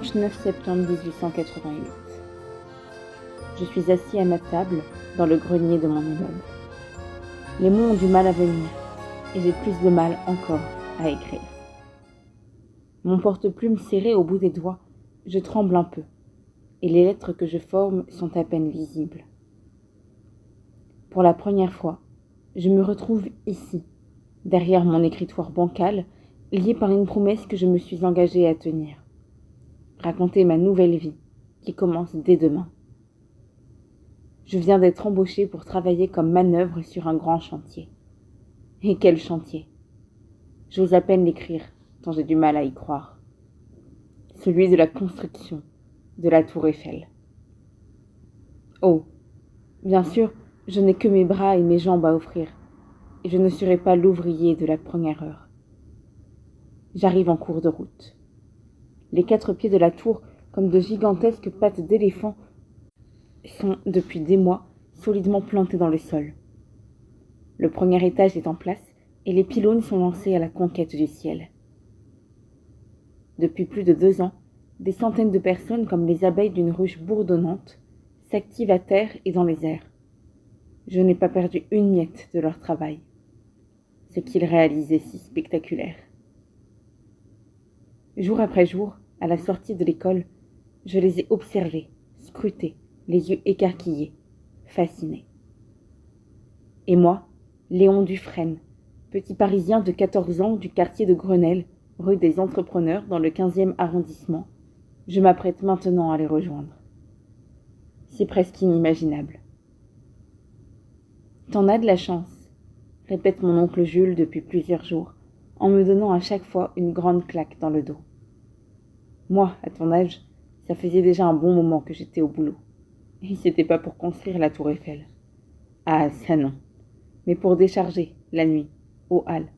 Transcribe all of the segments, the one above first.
Dimanche 9 septembre 1888. Je suis assis à ma table dans le grenier de mon immeuble. Les mots ont du mal à venir et j'ai plus de mal encore à écrire. Mon porte-plume serré au bout des doigts, je tremble un peu et les lettres que je forme sont à peine visibles. Pour la première fois, je me retrouve ici, derrière mon écritoire bancal, lié par une promesse que je me suis engagée à tenir. Raconter ma nouvelle vie, qui commence dès demain. Je viens d'être embauchée pour travailler comme manœuvre sur un grand chantier. Et quel chantier! J'ose à peine l'écrire, tant j'ai du mal à y croire. Celui de la construction de la Tour Eiffel. Oh, bien sûr, je n'ai que mes bras et mes jambes à offrir, et je ne serai pas l'ouvrier de la première heure. J'arrive en cours de route. Les 4 pieds de la tour, comme de gigantesques pattes d'éléphant, sont, depuis des mois, solidement plantés dans le sol. Le premier étage est en place et les pylônes sont lancés à la conquête du ciel. Depuis plus de 2 ans, des centaines de personnes, comme les abeilles d'une ruche bourdonnante, s'activent à terre et dans les airs. Je n'ai pas perdu une miette de leur travail. Ce qu'ils réalisaient si spectaculaire. Jour après jour, à la sortie de l'école, je les ai observés, scrutés, les yeux écarquillés, fascinés. Et moi, Léon Dufresne, petit Parisien de 14 ans du quartier de Grenelle, rue des Entrepreneurs dans le 15e arrondissement, je m'apprête maintenant à les rejoindre. C'est presque inimaginable. T'en as de la chance, répète mon oncle Jules depuis plusieurs jours, en me donnant à chaque fois une grande claque dans le dos. Moi, à ton âge, ça faisait déjà un bon moment que j'étais au boulot. Et c'était pas pour construire la Tour Eiffel. Ah, ça non. Mais pour décharger, la nuit, aux halles,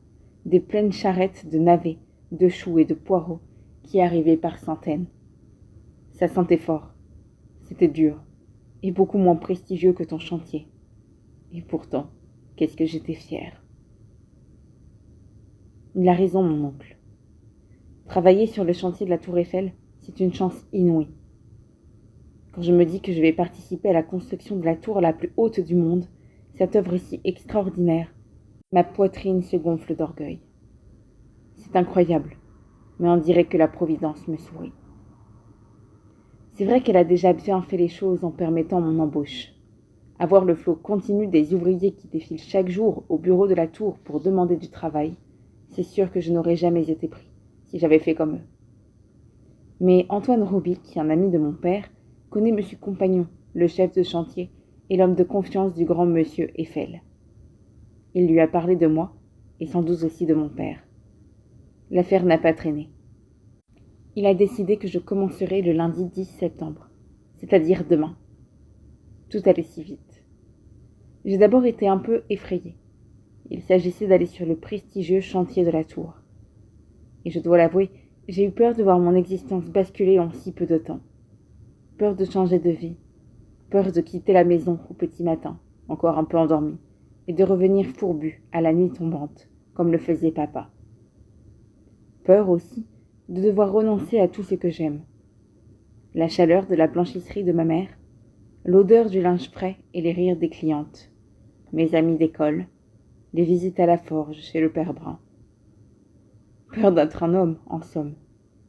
des pleines charrettes de navets, de choux et de poireaux qui arrivaient par centaines. Ça sentait fort. C'était dur. Et beaucoup moins prestigieux que ton chantier. Et pourtant, qu'est-ce que j'étais fière. Il a raison, mon oncle. Travailler sur le chantier de la Tour Eiffel, c'est une chance inouïe. Quand je me dis que je vais participer à la construction de la tour la plus haute du monde, cette œuvre si extraordinaire, ma poitrine se gonfle d'orgueil. C'est incroyable, mais on dirait que la Providence me sourit. C'est vrai qu'elle a déjà bien fait les choses en permettant mon embauche. Avoir le flot continu des ouvriers qui défilent chaque jour au bureau de la tour pour demander du travail, c'est sûr que je n'aurais jamais été pris si j'avais fait comme eux. Mais Antoine Robic, un ami de mon père, connaît Monsieur Compagnon, le chef de chantier et l'homme de confiance du grand Monsieur Eiffel. Il lui a parlé de moi et sans doute aussi de mon père. L'affaire n'a pas traîné. Il a décidé que je commencerai le lundi 10 septembre, c'est-à-dire demain. Tout allait si vite. J'ai d'abord été un peu effrayée. Il s'agissait d'aller sur le prestigieux chantier de la tour. Et je dois l'avouer, j'ai eu peur de voir mon existence basculer en si peu de temps. Peur de changer de vie. Peur de quitter la maison au petit matin, encore un peu endormie, et de revenir fourbu à la nuit tombante, comme le faisait papa. Peur aussi de devoir renoncer à tout ce que j'aime. La chaleur de la blanchisserie de ma mère, l'odeur du linge frais et les rires des clientes, mes amis d'école, les visites à la forge chez le père Brun. Peur d'être un homme, en somme,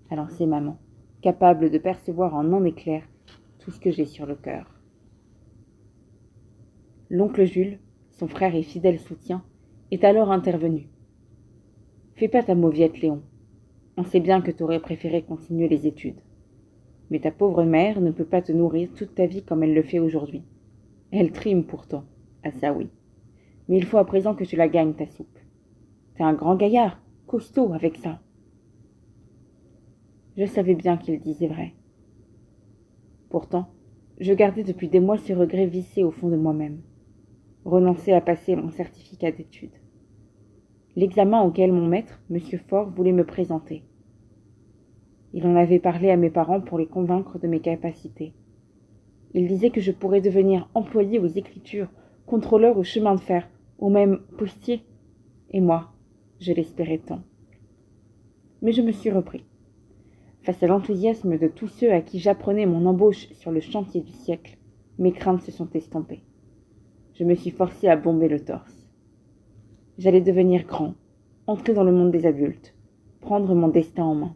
a lancé maman, capable de percevoir en un éclair tout ce que j'ai sur le cœur. L'oncle Jules, son frère et fidèle soutien, est alors intervenu. Fais pas ta mauviette, Léon. On sait bien que t'aurais préféré continuer les études. Mais ta pauvre mère ne peut pas te nourrir toute ta vie comme elle le fait aujourd'hui. Elle trime pourtant, ah ça oui. Mais il faut à présent que tu la gagnes, ta soupe. T'es un grand gaillard, costaud avec ça. Je savais bien qu'il disait vrai. Pourtant, je gardais depuis des mois ce regret vissé au fond de moi-même. Renoncer à passer mon certificat d'études. L'examen auquel mon maître, M. Faure, voulait me présenter. Il en avait parlé à mes parents pour les convaincre de mes capacités. Il disait que je pourrais devenir employé aux écritures, contrôleur au chemin de fer, ou même postier. Et moi, je l'espérais tant. Mais je me suis repris. Face à l'enthousiasme de tous ceux à qui j'apprenais mon embauche sur le chantier du siècle, mes craintes se sont estompées. Je me suis forcée à bomber le torse. J'allais devenir grand, entrer dans le monde des adultes, prendre mon destin en main.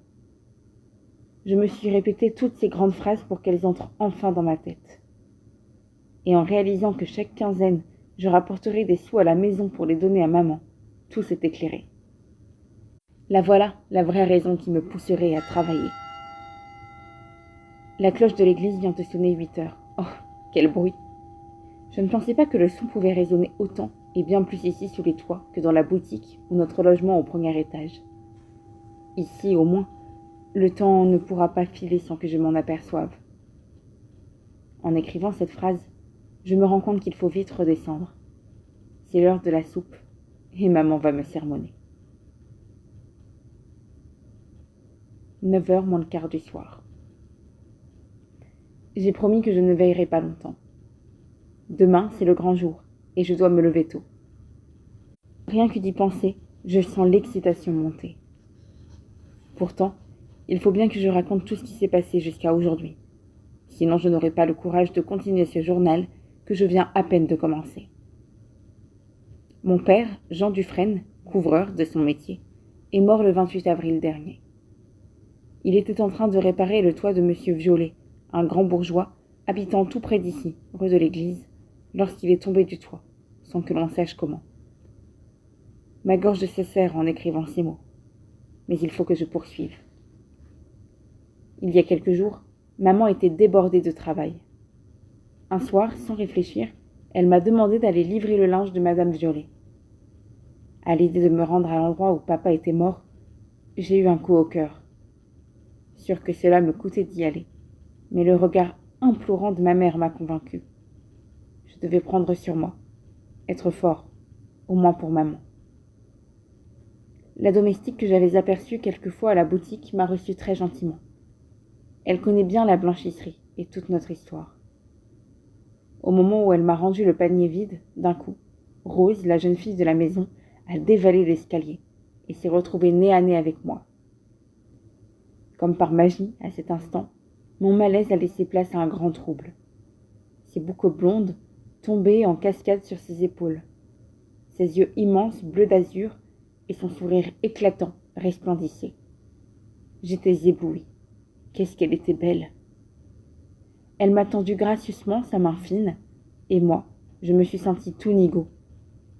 Je me suis répété toutes ces grandes phrases pour qu'elles entrent enfin dans ma tête. Et en réalisant que chaque quinzaine, je rapporterais des sous à la maison pour les donner à maman, tout s'est éclairé. La voilà, la vraie raison qui me pousserait à travailler. La cloche de l'église vient de sonner 8 heures. Oh, quel bruit! Je ne pensais pas que le son pouvait résonner autant et bien plus ici sous les toits que dans la boutique ou notre logement au premier étage. Ici, au moins, le temps ne pourra pas filer sans que je m'en aperçoive. En écrivant cette phrase, je me rends compte qu'il faut vite redescendre. C'est l'heure de la soupe et maman va me sermonner. 9h moins le quart du soir. J'ai promis que je ne veillerai pas longtemps. Demain, c'est le grand jour et je dois me lever tôt. Rien que d'y penser, je sens l'excitation monter. Pourtant, il faut bien que je raconte tout ce qui s'est passé jusqu'à aujourd'hui. Sinon, je n'aurai pas le courage de continuer ce journal que je viens à peine de commencer. Mon père, Jean Dufresne, couvreur de son métier, est mort le 28 avril dernier. Il était en train de réparer le toit de monsieur Violet, un grand bourgeois, habitant tout près d'ici, rue de l'église, lorsqu'il est tombé du toit, sans que l'on sache comment. Ma gorge se serre en écrivant ces mots, mais il faut que je poursuive. Il y a quelques jours, maman était débordée de travail. Un soir, sans réfléchir, elle m'a demandé d'aller livrer le linge de madame Violet. À l'idée de me rendre à l'endroit où papa était mort, j'ai eu un coup au cœur. Sûr que cela me coûtait d'y aller, mais le regard implorant de ma mère m'a convaincue. Je devais prendre sur moi, être fort, au moins pour maman. La domestique que j'avais aperçue quelquefois à la boutique m'a reçue très gentiment. Elle connaît bien la blanchisserie et toute notre histoire. Au moment où elle m'a rendu le panier vide, d'un coup, Rose, la jeune fille de la maison, a dévalé l'escalier et s'est retrouvée nez à nez avec moi. Comme par magie, à cet instant, mon malaise a laissé place à un grand trouble. Ses boucles blondes tombaient en cascade sur ses épaules. Ses yeux immenses, bleus d'azur, et son sourire éclatant resplendissaient. J'étais éblouie. Qu'est-ce qu'elle était belle! Elle m'a tendu gracieusement sa main fine, et moi, je me suis sentie tout nigaud.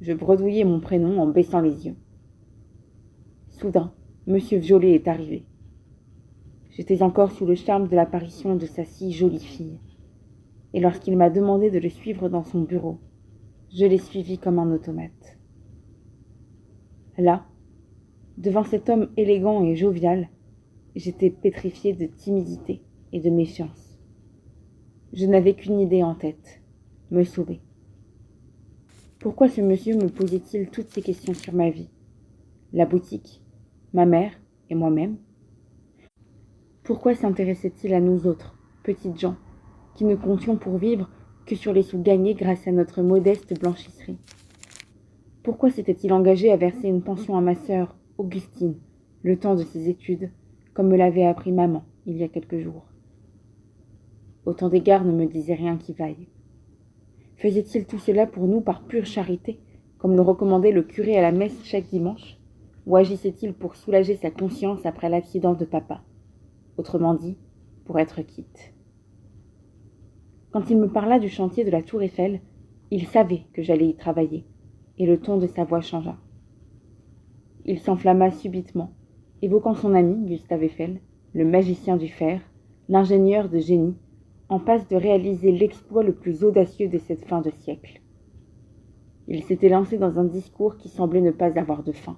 Je bredouillais mon prénom en baissant les yeux. Soudain, monsieur Violet est arrivé. J'étais encore sous le charme de l'apparition de sa si jolie fille. Et lorsqu'il m'a demandé de le suivre dans son bureau, je l'ai suivi comme un automate. Là, devant cet homme élégant et jovial, j'étais pétrifiée de timidité et de méfiance. Je n'avais qu'une idée en tête, me sauver. Pourquoi ce monsieur me posait-il toutes ces questions sur ma vie, la boutique, ma mère et moi-même? Pourquoi s'intéressait-il à nous autres, petites gens, qui ne comptions pour vivre que sur les sous gagnés grâce à notre modeste blanchisserie? Pourquoi s'était-il engagé à verser une pension à ma sœur, Augustine, le temps de ses études, comme me l'avait appris maman il y a quelques jours? Autant d'égards ne me disaient rien qui vaille. Faisait-il tout cela pour nous par pure charité, comme le recommandait le curé à la messe chaque dimanche, ou agissait-il pour soulager sa conscience après l'accident de papa? Autrement dit, pour être quitte. Quand il me parla du chantier de la Tour Eiffel, il savait que j'allais y travailler, et le ton de sa voix changea. Il s'enflamma subitement, évoquant son ami Gustave Eiffel, le magicien du fer, l'ingénieur de génie, en passe de réaliser l'exploit le plus audacieux de cette fin de siècle. Il s'était lancé dans un discours qui semblait ne pas avoir de fin.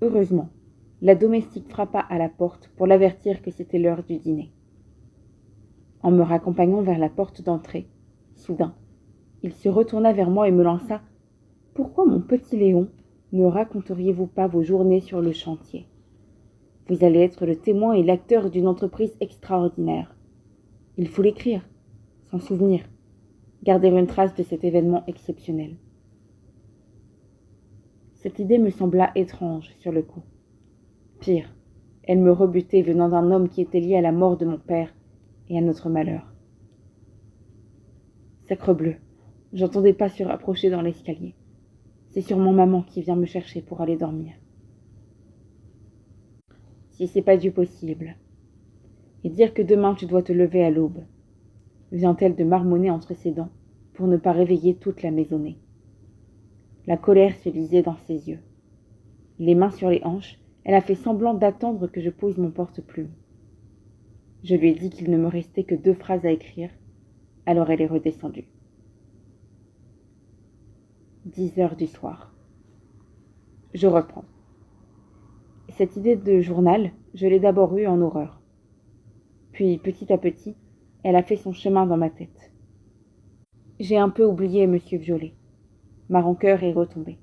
Heureusement, la domestique frappa à la porte pour l'avertir que c'était l'heure du dîner. En me raccompagnant vers la porte d'entrée, soudain, il se retourna vers moi et me lança « Pourquoi, mon petit Léon, ne raconteriez-vous pas vos journées sur le chantier? Vous allez être le témoin et l'acteur d'une entreprise extraordinaire. Il faut l'écrire, s'en souvenir, garder une trace de cet événement exceptionnel. » Cette idée me sembla étrange sur le coup. Pire, Elle me rebutait venant d'un homme qui était lié à la mort de mon père et à notre malheur. Sacrebleu, j'entendais pas se rapprocher dans l'escalier. C'est sûrement maman qui vient me chercher pour aller dormir. Si c'est pas du possible. Et dire que demain tu dois te lever à l'aube. Vient-elle de marmonner entre ses dents pour ne pas réveiller toute la maisonnée. La colère se lisait dans ses yeux. Les mains sur les hanches, elle a fait semblant d'attendre que je pose mon porte-plume. Je lui ai dit qu'il ne me restait que 2 phrases à écrire, alors elle est redescendue. 10 heures du soir. Je reprends. Cette idée de journal, je l'ai d'abord eue en horreur. Puis, petit à petit, elle a fait son chemin dans ma tête. J'ai un peu oublié Monsieur Violet. Ma rancœur est retombée.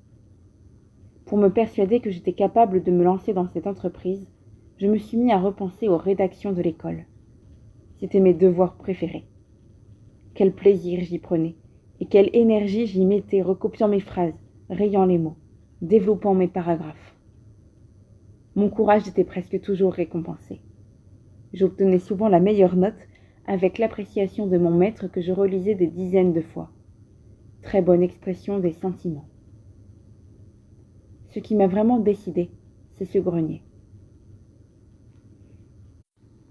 Pour me persuader que j'étais capable de me lancer dans cette entreprise, je me suis mis à repenser aux rédactions de l'école. C'étaient mes devoirs préférés. Quel plaisir j'y prenais, et quelle énergie j'y mettais, recopiant mes phrases, rayant les mots, développant mes paragraphes. Mon courage était presque toujours récompensé. J'obtenais souvent la meilleure note, avec l'appréciation de mon maître que je relisais des dizaines de fois. Très bonne expression des sentiments. Ce qui m'a vraiment décidé, c'est ce grenier.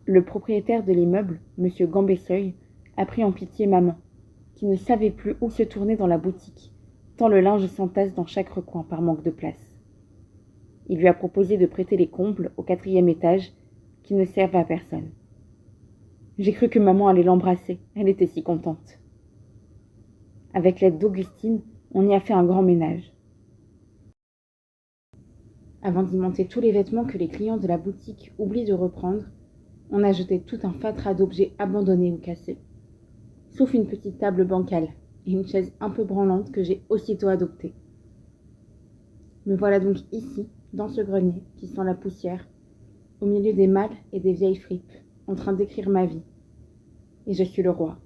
Le propriétaire de l'immeuble, M. Gambesseuil, a pris en pitié maman, qui ne savait plus où se tourner dans la boutique, tant le linge s'entasse dans chaque recoin par manque de place. Il lui a proposé de prêter les combles au 4e étage, qui ne servent à personne. J'ai cru que maman allait l'embrasser, elle était si contente. Avec l'aide d'Augustine, on y a fait un grand ménage. Avant d'y monter tous les vêtements que les clients de la boutique oublient de reprendre, on a jeté tout un fatras d'objets abandonnés ou cassés. Sauf une petite table bancale et une chaise un peu branlante que j'ai aussitôt adoptée. Me voilà donc ici, dans ce grenier qui sent la poussière, au milieu des malles et des vieilles fripes, en train d'écrire ma vie. Et je suis le roi.